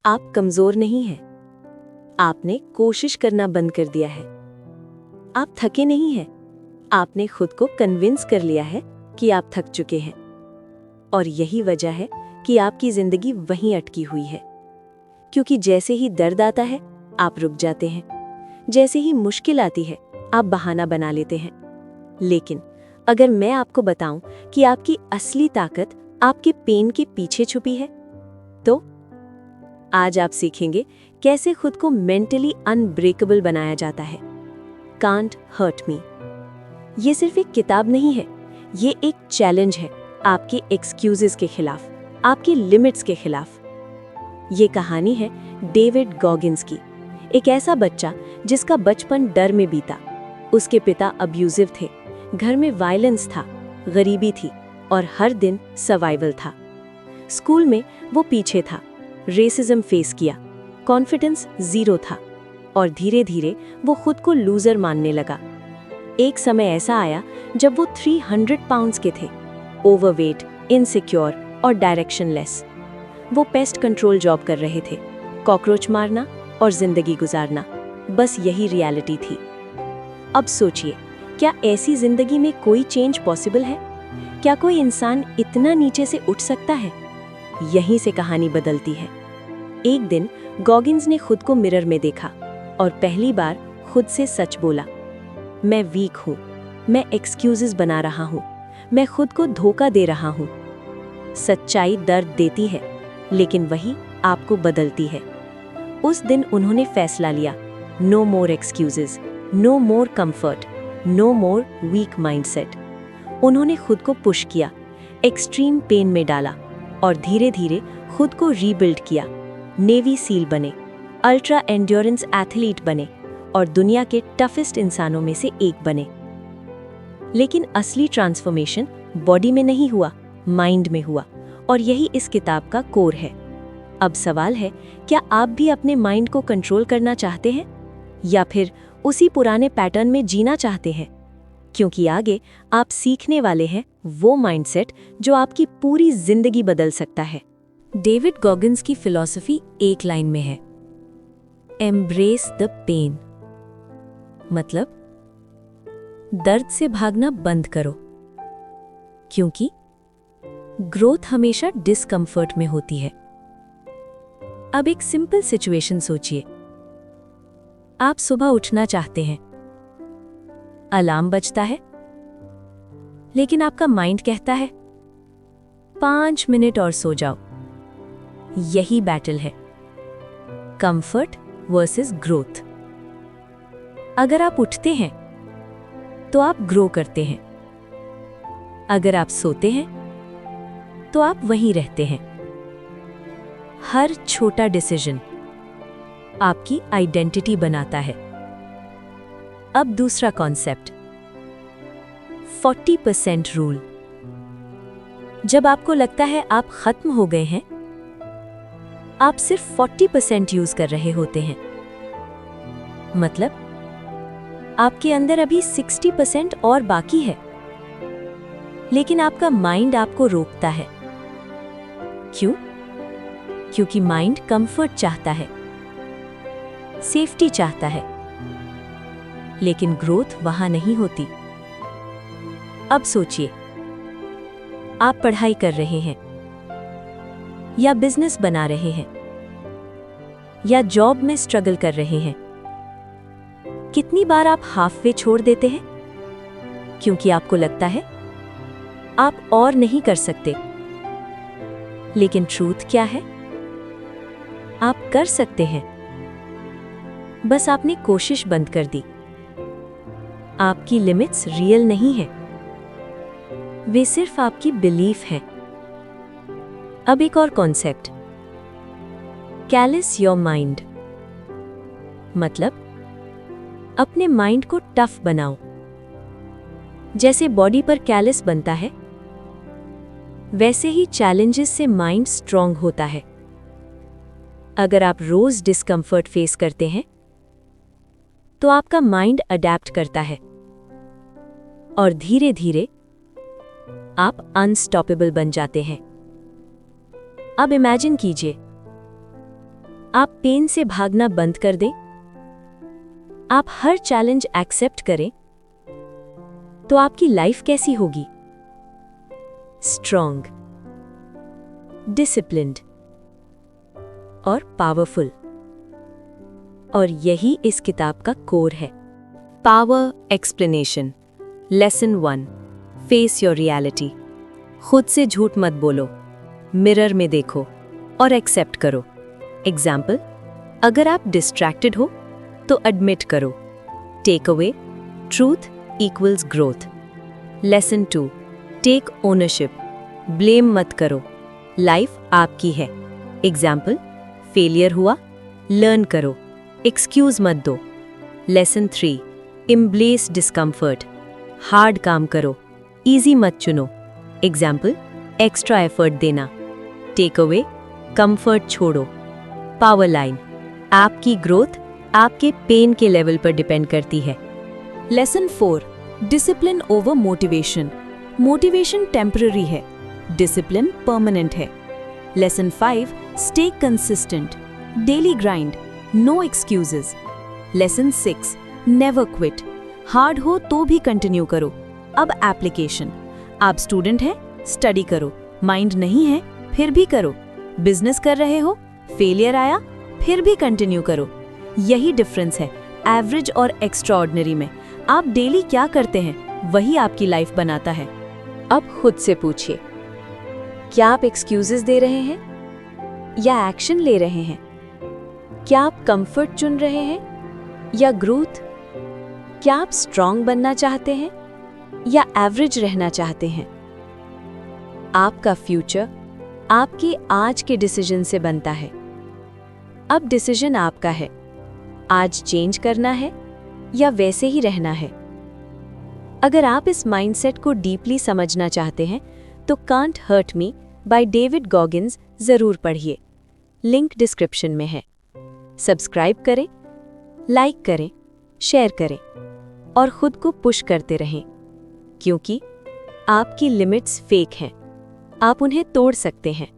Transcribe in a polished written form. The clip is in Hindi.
आप कमजोर नहीं हैं। आपने कोशिश करना बंद कर दिया है। आप थके नहीं हैं। आपने खुद को कन्विंस कर लिया है कि आप थक चुके हैं। और यही वजह है कि आपकी जिंदगी वहीं अटकी हुई है। क्योंकि जैसे ही दर्द आता है, आप रुक जाते हैं। जैसे ही मुश्किल आती है, आप बहाना बना लेते हैं। लेकिन अगर मैं आपको बताऊं कि आपकी असली ताकत आपके पेन के पीछे छुपी है, तो आज आप सीखेंगे कैसे खुद को मेंटली अनब्रेकेबल बनाया जाता है। Can't hurt me. ये सिर्फ एक किताब नहीं है, ये एक चैलेंज है आपके एक्सक्यूजेस के खिलाफ, आपकी लिमिट्स के खिलाफ। ये कहानी है डेविड गॉगिन्स की, एक ऐसा बच्चा जिसका बचपन डर में बीता। उसके पिता अब्यूजिव थे, घर में वायलेंस था, गरीबी थी और हर दिन सर्वाइवल था। स्कूल में वो पीछे था, रेसिज्म फेस किया, कॉन्फिडेंस जीरो था और धीरे धीरे वो खुद को लूजर मानने लगा। एक समय ऐसा आया जब वो 300 पाउंड्स के थे, ओवरवेट, इनसिक्योर और डायरेक्शनलेस। वो पेस्ट कंट्रोल जॉब कर रहे थे, कॉकरोच मारना और जिंदगी गुजारना, बस यही रियलिटी थी। अब सोचिए, क्या ऐसी जिंदगी में कोई चेंज पॉसिबल है? क्या कोई इंसान इतना नीचे से उठ सकता है? यहीं से कहानी बदलती है। एक दिन गॉगिन्स ने खुद को मिरर में देखा और पहली बार खुद से सच बोला, मैं वीक हूँ, मैं एक्सक्यूजेस बना रहा हूँ, मैं खुद को धोखा दे रहा हूँ। सच्चाई दर्द देती है, लेकिन वही आपको बदलती है। उस दिन उन्होंने फैसला लिया, no more excuses, no more comfort, no more weak mindset. उन्होंने खुद को पुश किया, एक्सट्रीम पेन में डाला और धीरे धीरे खुद को रीबिल्ड किया। नेवी सील बने, अल्ट्रा एंड्योरेंस एथलीट बने और दुनिया के टफेस्ट इंसानों में से एक बने। लेकिन असली ट्रांसफॉर्मेशन बॉडी में नहीं हुआ, माइंड में हुआ, और यही इस किताब का कोर है। अब सवाल है, क्या आप भी अपने माइंड को कंट्रोल करना चाहते हैं या फिर उसी पुराने पैटर्न में जीना चाहते हैं? क्योंकि आगे आप सीखने वाले हैं वो माइंडसेट जो आपकी पूरी जिंदगी बदल सकता है। डेविड गॉगिन्स की फिलॉसफी एक लाइन में है, एम्ब्रेस द पेन। मतलब दर्द से भागना बंद करो, क्योंकि ग्रोथ हमेशा डिस्कंफर्ट में होती है। अब एक सिंपल सिचुएशन सोचिए। आप सुबह उठना चाहते हैं, अलार्म बजता है, लेकिन आपका माइंड कहता है 5 मिनट और सो जाओ। यही बैटल है, कंफर्ट वर्सेस ग्रोथ। अगर आप उठते हैं तो आप ग्रो करते हैं, अगर आप सोते हैं तो आप वहीं रहते हैं। हर छोटा डिसीजन आपकी आइडेंटिटी बनाता है। अब दूसरा कॉन्सेप्ट, 40% रूल। जब आपको लगता है आप खत्म हो गए हैं, आप सिर्फ 40% यूज कर रहे होते हैं। मतलब आपके अंदर अभी 60% और बाकी है, लेकिन आपका माइंड आपको रोकता है। क्यों? क्योंकि माइंड कंफर्ट चाहता है, सेफ्टी चाहता है, लेकिन ग्रोथ वहां नहीं होती। अब सोचिए, आप पढ़ाई कर रहे हैं या बिजनेस बना रहे हैं या जॉब में स्ट्रगल कर रहे हैं। कितनी बार आप हाफ वे छोड़ देते हैं क्योंकि आपको लगता है आप और नहीं कर सकते। लेकिन ट्रूथ क्या है? आप कर सकते हैं, बस आपने कोशिश बंद कर दी। आपकी लिमिट्स रियल नहीं है, वे सिर्फ आपकी बिलीफ है। अब एक और कॉन्सेप्ट, कैलिस योर माइंड। मतलब अपने माइंड को टफ बनाओ। जैसे बॉडी पर कैलिस बनता है, वैसे ही चैलेंजेस से माइंड स्ट्रांग होता है। अगर आप रोज डिस्कंफर्ट फेस करते हैं, तो आपका माइंड अडैप्ट करता है और धीरे धीरे आप अनस्टॉपेबल बन जाते हैं। अब इमेजिन कीजिए, आप पेन से भागना बंद कर दें, आप हर चैलेंज एक्सेप्ट करें, तो आपकी लाइफ कैसी होगी? स्ट्रॉन्ग, डिसिप्लिन्ड और पावरफुल। और यही इस किताब का कोर है। Power explanation. Lesson 1, face your reality. खुद से झूठ मत बोलो, मिरर में देखो और एक्सेप्ट करो। एग्जाम्पल, अगर आप डिस्ट्रैक्टेड हो तो एडमिट करो। Take away, truth equals growth. Lesson 2, take ownership. Blame मत करो, लाइफ आपकी है। एग्जाम्पल, फेलियर हुआ, लर्न करो, एक्सक्यूज मत दो। Lesson 3, embrace discomfort. हार्ड काम करो, इजी मत चुनो। एग्जाम्पल, एक्स्ट्रा एफर्ट देना। टेक अवे, कंफर्ट छोड़ो। पावर लाइन, आपकी ग्रोथ आपके पेन के लेवल पर डिपेंड करती है। Lesson 4, discipline over motivation. Motivation temporary है, डिसिप्लिन परमानेंट है। Lesson 5, stay consistent. Daily grind, no excuses. Lesson 6, never quit. Hard हो तो भी कंटिन्यू करो। अब एप्लीकेशन, आप स्टूडेंट हैं, स्टडी करो। माइंड नहीं है, फिर भी करो। बिजनेस कर रहे हो, फेलियर आया, फिर भी कंटिन्यू करो। यही डिफरेंस है एवरेज और एक्स्ट्राऑर्डिनरी में। आप डेली क्या करते हैं, वही आपकी लाइफ बनाता है। अब खुद से पूछिए, क्या आप एक्सक्यूजेस दे रहे हैं या एक्शन ले रहे हैं? क्या आप कंफर्ट चुन रहे हैं या ग्रोथ? क्या आप स्ट्रांग बनना चाहते हैं या एवरेज रहना चाहते हैं? आपका फ्यूचर आपके आज के डिसीजन से बनता है। अब डिसीजन आपका है, आज चेंज करना है या वैसे ही रहना है। अगर आप इस माइंडसेट को डीपली समझना चाहते हैं तो can't hurt me by David Goggins जरूर पढ़िए। लिंक डिस्क्रिप्शन में है। सब्सक्राइब करें, लाइक करें, शेयर करें और खुद को पुश करते रहें, क्योंकि आपकी लिमिट्स फेक हैं, आप उन्हें तोड़ सकते हैं।